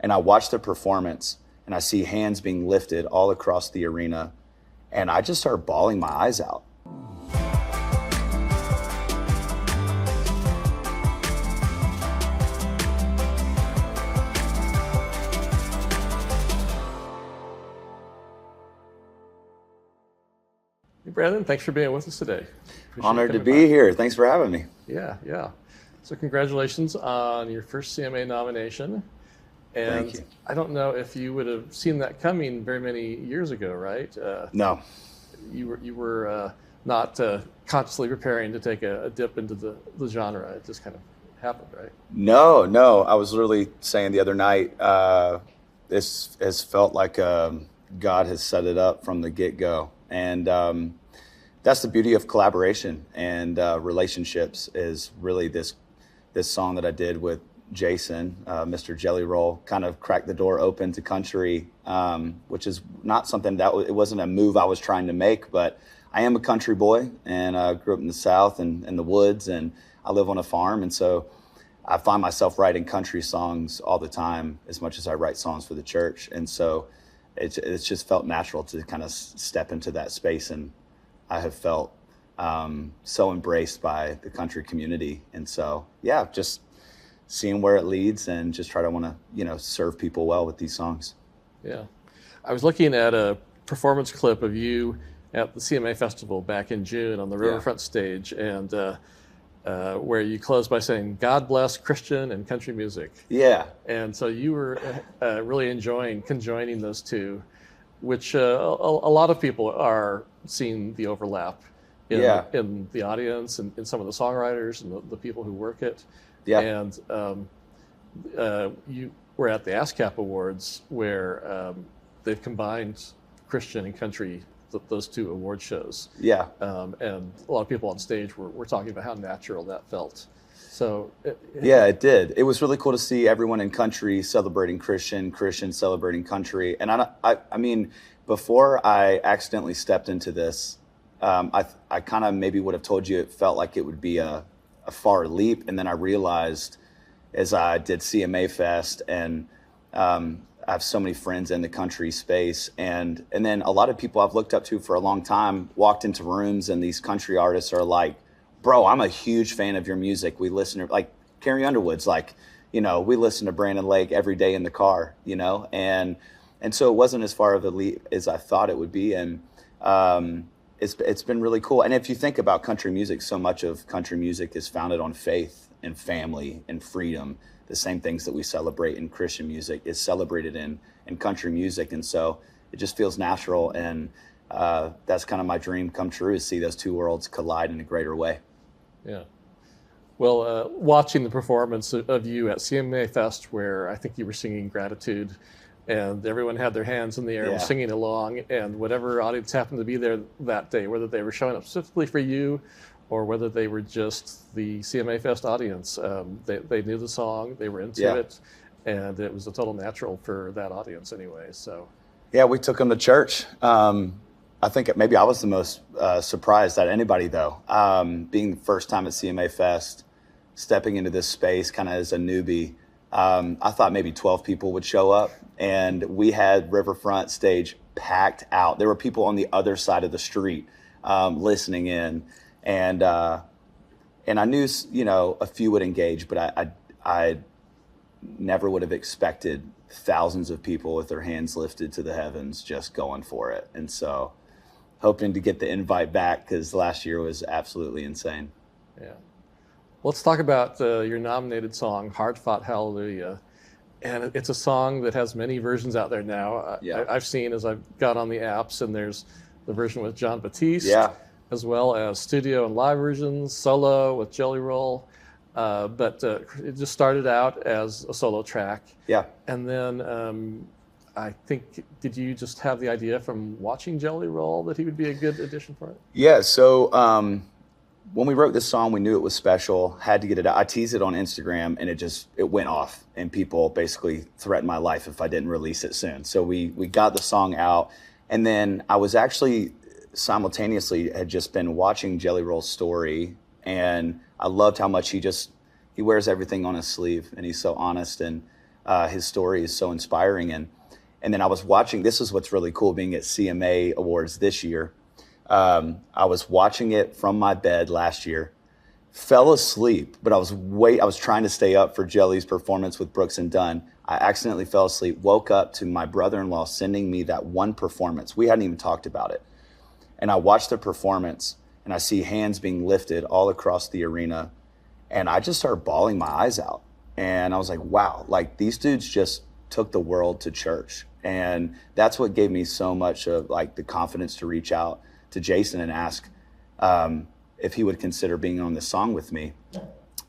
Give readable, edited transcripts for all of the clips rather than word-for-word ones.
And I watch the performance, and I see hands being lifted all across the arena, and I just start bawling my eyes out. Brandon, thanks for being with us today. Honored to be here. Thanks for having me. Yeah. So congratulations on your first CMA nomination. And Thank you. I don't know if you would have seen that coming very many years ago, right? No. You were not consciously preparing to take a dip into the genre. It just kind of happened, right? No. I was literally saying the other night, this has felt like God has set it up from the get-go. And that's the beauty of collaboration and relationships, is really this song that I did with Jason, Mr. Jelly Roll, kind of cracked the door open to country, which is not something it wasn't a move I was trying to make, but I am a country boy, and I grew up in the South and in the woods, and I live on a farm. And so I find myself writing country songs all the time, as much as I write songs for the church. And so it's just felt natural to kind of step into that space, and I have felt so embraced by the country community. And so, yeah, just seeing where it leads and just try to want to, serve people well with these songs. Yeah. I was looking at a performance clip of you at the CMA Festival back in June on the Riverfront stage, and where you closed by saying, "God bless Christian and country music." Yeah. And so you were really enjoying conjoining those two, which a lot of people are seeing the overlap in the audience and in some of the songwriters and the people who work it. Yeah. And you were at the ASCAP Awards, where they've combined Christian and country, those two award shows. Yeah. And a lot of people on stage were talking about how natural that felt. So it did. It was really cool to see everyone in country celebrating Christian celebrating country. And I mean, before I accidentally stepped into this, I kind of maybe would have told you it felt like it would be a far leap. And then I realized, as I did CMA Fest, and I have so many friends in the country space, and then a lot of people I've looked up to for a long time walked into rooms, and these country artists are like, "Bro, I'm a huge fan of your music. We listen to," like Carrie Underwood's like, we listen to Brandon Lake every day in the car, and so it wasn't as far of a leap as I thought it would be. And it's been really cool. And if you think about country music, so much of country music is founded on faith and family and freedom. The same things that we celebrate in Christian music is celebrated in country music. And so it just feels natural. And that's kind of my dream come true, is see those two worlds collide in a greater way. Yeah. Well, watching the performance of you at CMA Fest, where I think you were singing Gratitude, and everyone had their hands in the air and was singing along, and whatever audience happened to be there that day, whether they were showing up specifically for you or whether they were just the CMA Fest audience, they knew the song, they were into it, and it was a total natural for that audience anyway. So, yeah, we took them to church. I think maybe I was the most surprised at anybody, though, being the first time at CMA Fest, stepping into this space kind of as a newbie. I thought maybe 12 people would show up, and we had Riverfront stage packed out. There were people on the other side of the street listening in. And I knew, a few would engage, but I never would have expected thousands of people with their hands lifted to the heavens, just going for it. And so, hoping to get the invite back, because last year was absolutely insane. Yeah. Let's talk about your nominated song, "Hard Fought Hallelujah." And it's a song that has many versions out there now. I've seen, as I've got on the apps, and there's the version with John Batiste. Yeah. As well as studio and live versions, solo with Jelly Roll. But it just started out as a solo track. Yeah. And then I think, did you just have the idea from watching Jelly Roll that he would be a good addition for it? Yeah, so when we wrote this song, we knew it was special, had to get it out. I teased it on Instagram, and it went off, and people basically threatened my life if I didn't release it soon. So we got the song out, and then I was actually simultaneously had just been watching Jelly Roll's story, and I loved how much he wears everything on his sleeve, and he's so honest. And His story is so inspiring. And then I was watching, this is what's really cool being at CMA Awards this year. I was watching it from my bed last year, fell asleep, but I was trying to stay up for Jelly's performance with Brooks and Dunn. I accidentally fell asleep, woke up to my brother-in-law sending me that one performance. We hadn't even talked about it. And I watched the performance and I see hands being lifted all across the arena. And I just started bawling my eyes out. And I was like, wow, like these dudes just took the world to church. And that's what gave me so much of like the confidence to reach out to Jason and ask if he would consider being on this song with me.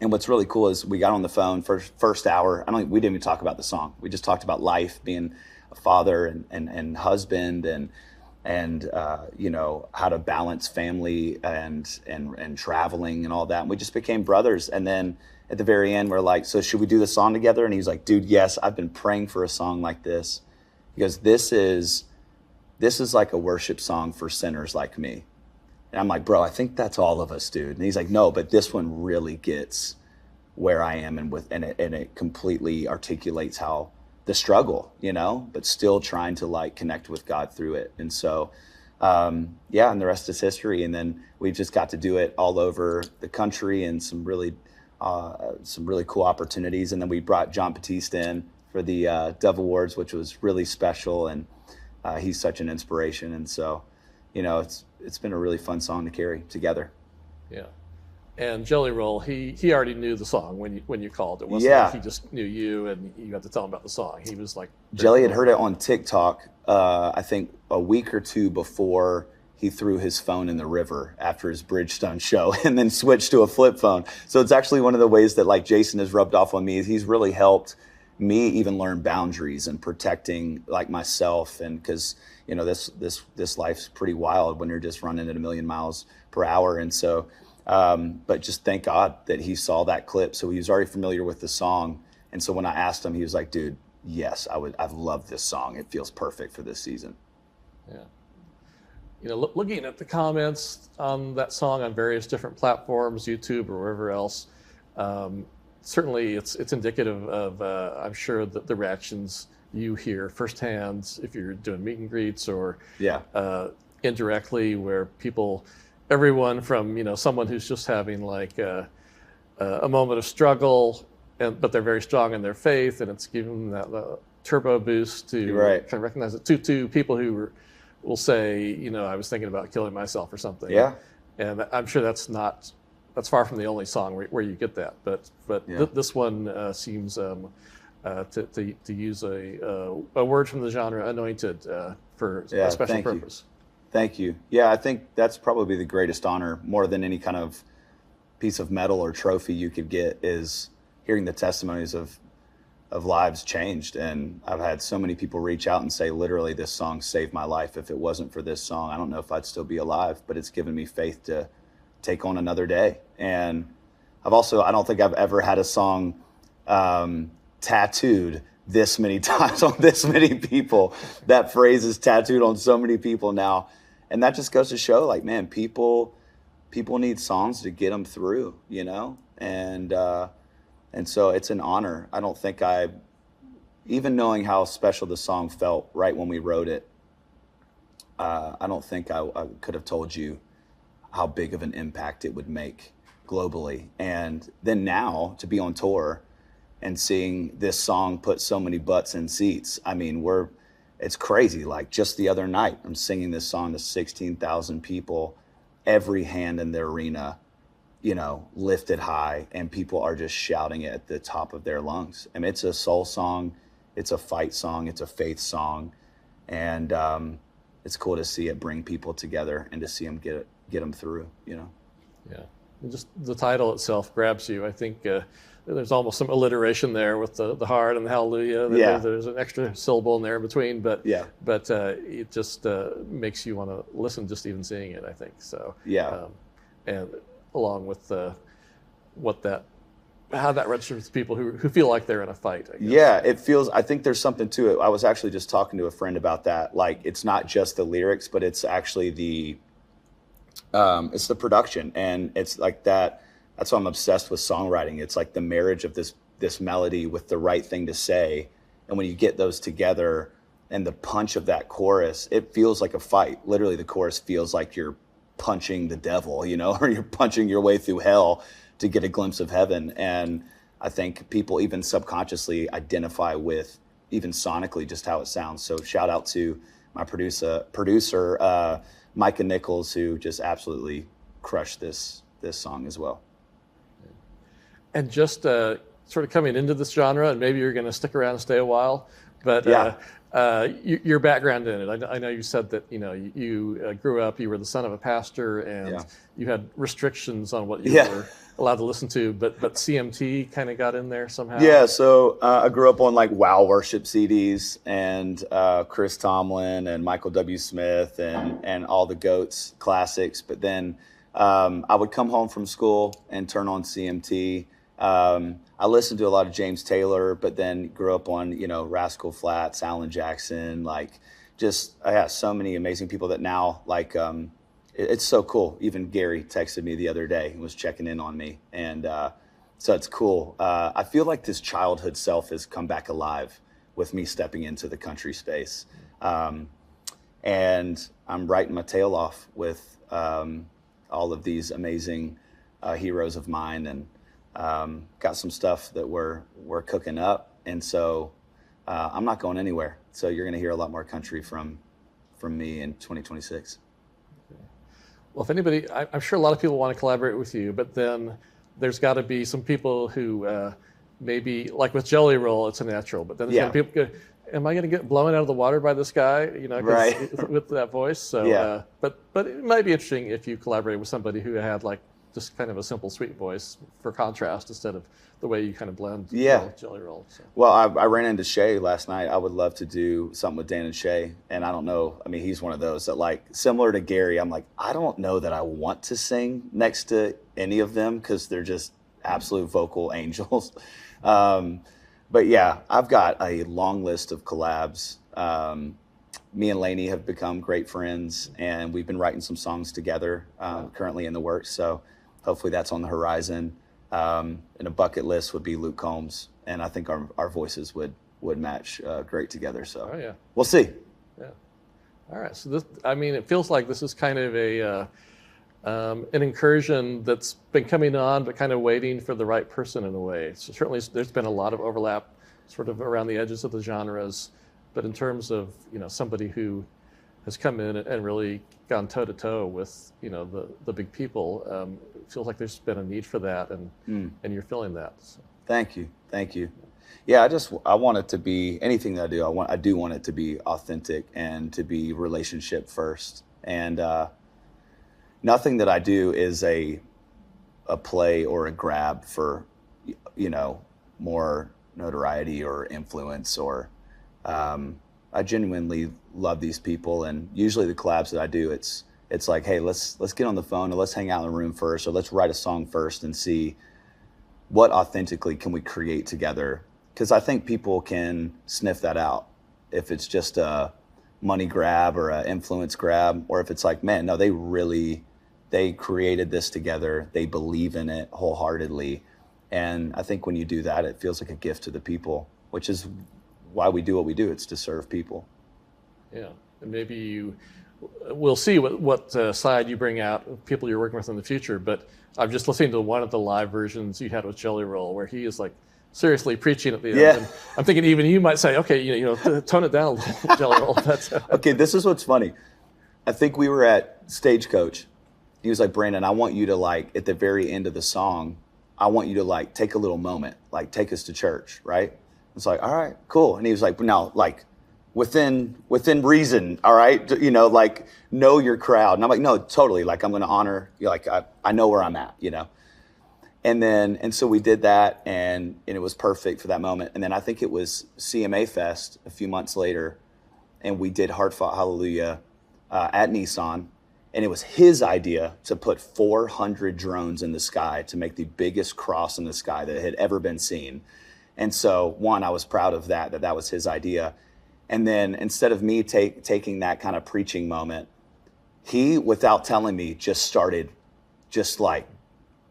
And what's really cool is we got on the phone first hour. We didn't even talk about the song. We just talked about life, being a father and husband and you know, how to balance family and traveling and all that. And we just became brothers. And then at the very end, we're like, so should we do the song together? And he's like, dude, yes, I've been praying for a song like this. Because this is like a worship song for sinners like me. And I'm like, bro, I think that's all of us, dude. And he's like, no, but this one really gets where I am and it completely articulates how the struggle, you know, but still trying to like connect with God through it. And so, yeah, and the rest is history. And then we just got to do it all over the country and some really cool opportunities. And then we brought John Batiste in for the Dove Awards, which was really special. And he's such an inspiration. And so, you know, it's been a really fun song to carry together. Yeah. And Jelly Roll, he already knew the song when you called. It wasn't like he just knew you and you had to tell him about the song. He was like, Jelly had heard it on TikTok, I think a week or two before he threw his phone in the river after his Bridgestone show and then switched to a flip phone. So it's actually one of the ways that like Jason has rubbed off on me. He's really helped me even learn boundaries and protecting like myself. And because, you know, this life's pretty wild when you're just running at 1,000,000 miles per hour. And so, but just thank God that he saw that clip. So he was already familiar with the song. And so when I asked him, he was like, dude, yes, I've loved this song. It feels perfect for this season. Yeah. You know, looking at the comments on that song on various different platforms, YouTube or wherever else, certainly it's indicative of, I'm sure, the reactions you hear firsthand if you're doing meet and greets or indirectly where people, everyone from, you know, someone who's just having like a moment of struggle, but they're very strong in their faith and it's giving them that turbo boost to kind of recognize it, to people who will say, you know, I was thinking about killing myself or something. Yeah. And I'm sure that's far from the only song where you get that, but this one seems to use a word from the genre, anointed, for a special purpose. Thank you. Yeah, I think that's probably the greatest honor, more than any kind of piece of medal or trophy you could get, is hearing the testimonies of lives changed. And I've had so many people reach out and say, literally, this song saved my life. If it wasn't for this song, I don't know if I'd still be alive, but it's given me faith to take on another day. And I don't think I've ever had a song tattooed this many times on this many people. That phrase is tattooed on so many people now. And that just goes to show, like, man, people need songs to get them through, you know? And so it's an honor. I don't think even knowing how special the song felt right when we wrote it, I don't think I could have told you how big of an impact it would make globally. And then now to be on tour and seeing this song put so many butts in seats. I mean, it's crazy. Like just the other night, I'm singing this song to 16,000 people, every hand in the arena, you know, lifted high, and people are just shouting it at the top of their lungs. I mean, it's a soul song, it's a fight song, it's a faith song. And it's cool to see it bring people together and to see them get them through, you know? Yeah. And just the title itself grabs you. I think there's almost some alliteration there with the heart and the hallelujah. There's an extra syllable in there in between, but it just makes you want to listen just even seeing it, I think. So and along with how that registers with people who feel like they're in a fight, I guess. I think there's something to it. I was actually just talking to a friend about that. Like, it's not just the lyrics, but it's actually it's the production, and it's like that. That's why I'm obsessed with songwriting. It's like the marriage of this this melody with the right thing to say. And when you get those together and the punch of that chorus, it feels like a fight. Literally, the chorus feels like you're punching the devil, you know, or you're punching your way through hell to get a glimpse of heaven. And I think people even subconsciously identify with, even sonically, just how it sounds. So shout out to my producer Micah Nichols, who just absolutely crushed this song as well. And just sort of coming into this genre, and maybe you're going to stick around and stay a while, but your background in it. I know you said that you grew up, you were the son of a pastor, and you had restrictions on what you were allowed to listen to, but CMT kind of got in there somehow. Yeah, so I grew up on like Wow worship CDs and Chris Tomlin and Michael W. Smith and all the GOATs classics. But then I would come home from school and turn on CMT. I listened to a lot of James Taylor, but then grew up on, Rascal Flatts, Alan Jackson, like just, I have so many amazing people that now, like, it's so cool. Even Gary texted me the other day and was checking in on me. And so it's cool. I feel like this childhood self has come back alive with me stepping into the country space. And I'm writing my tail off with all of these amazing heroes of mine, and got some stuff that we're cooking up. And so I'm not going anywhere. So you're going to hear a lot more country from me in 2026. Well, if anybody, I'm sure a lot of people want to collaborate with you, but then there's got to be some people who maybe, like with Jelly Roll, it's a natural, but then there's people go, am I going to get blown out of the water by this guy, right. with that voice? So, but it might be interesting if you collaborate with somebody who had like just kind of a simple, sweet voice for contrast instead of the way you kind of blend Jelly Roll. So. Well, I ran into Shay last night. I would love to do something with Dan and Shay. And I don't know. I mean, he's one of those that, like, similar to Gary, I'm like, I don't know that I want to sing next to any of them because they're just absolute vocal angels. But yeah, I've got a long list of collabs. Me and Lainey have become great friends, and we've been writing some songs together currently in the works. So hopefully that's on the horizon. And a bucket list would be Luke Combs, and I think our voices would match great together. So we'll see. Yeah. All right. So this, I mean, it feels like this is kind of an incursion that's been coming on, but kind of waiting for the right person in a way. So certainly there's been a lot of overlap sort of around the edges of the genres, but in terms of, somebody who has come in and really gone toe to toe with, the big people, it feels like there's been a need for that, and you're filling that. So. Thank you. Yeah, I want it to be anything that I do. I do want it to be authentic and to be relationship first. And nothing that I do is a play or a grab for, more notoriety or influence or. I genuinely love these people, and usually the collabs that I do, it's like, hey, let's get on the phone and let's hang out in the room first, or let's write a song first and see what authentically can we create together. Because I think people can sniff that out if it's just a money grab or an influence grab, or if it's like, man, no, they created this together, they believe in it wholeheartedly. And I think when you do that, it feels like a gift to the people, which is why we do what we do. It's to serve people. Yeah, and maybe we'll see what side you bring out, people you're working with in the future. But I'm just listening to one of the live versions you had with Jelly Roll, where he is like seriously preaching at the end. And I'm thinking even you might say, okay, tone it down a little, Jelly Roll. Okay, this is what's funny. I think we were at Stagecoach. He was like, Brandon, I want you to, like, at the very end of the song, I want you to, like, take a little moment, like take us to church, right? It's like, all right, cool. And he was like, now, like, within reason, all right? Like, know your crowd. And I'm like, no, totally. Like, I'm going to honor, like, I know where I'm at, And so we did that, and it was perfect for that moment. And then I think it was CMA Fest a few months later, and we did Hard Fought Hallelujah at Nissan. And it was his idea to put 400 drones in the sky to make the biggest cross in the sky that had ever been seen. And so, one, I was proud of that was his idea. And then instead of me taking that kind of preaching moment, he, without telling me, just started just like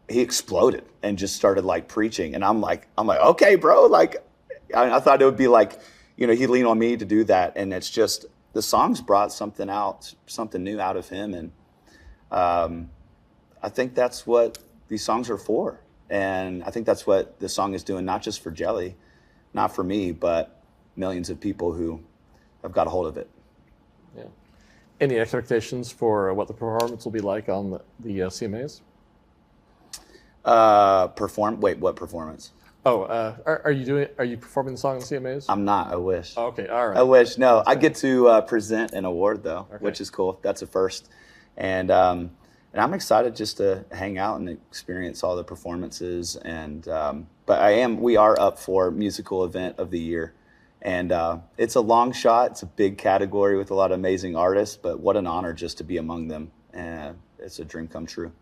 he exploded and just started like preaching. And I'm like, okay, bro. Like, I thought it would be like, he'd lean on me to do that. And it's just, the songs brought something new out of him. And I think that's what these songs are for. And I think that's what this song is doing, not just for Jelly, not for me, but millions of people who have got a hold of it. Yeah. Any expectations for what the performance will be like on the CMAs? What performance? Oh, are you performing the song on the CMAs? I'm not. I wish. Oh, okay, all right. I wish. No, I get to present an award though, which is cool. That's a first, and I'm excited just to hang out and experience all the performances. And but we are up for musical event of the year, and it's a long shot. It's a big category with a lot of amazing artists. But what an honor just to be among them, and it's a dream come true.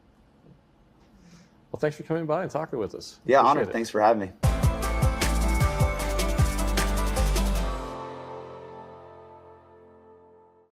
Well, thanks for coming by and talking with us. Yeah, honor. Thanks for having me.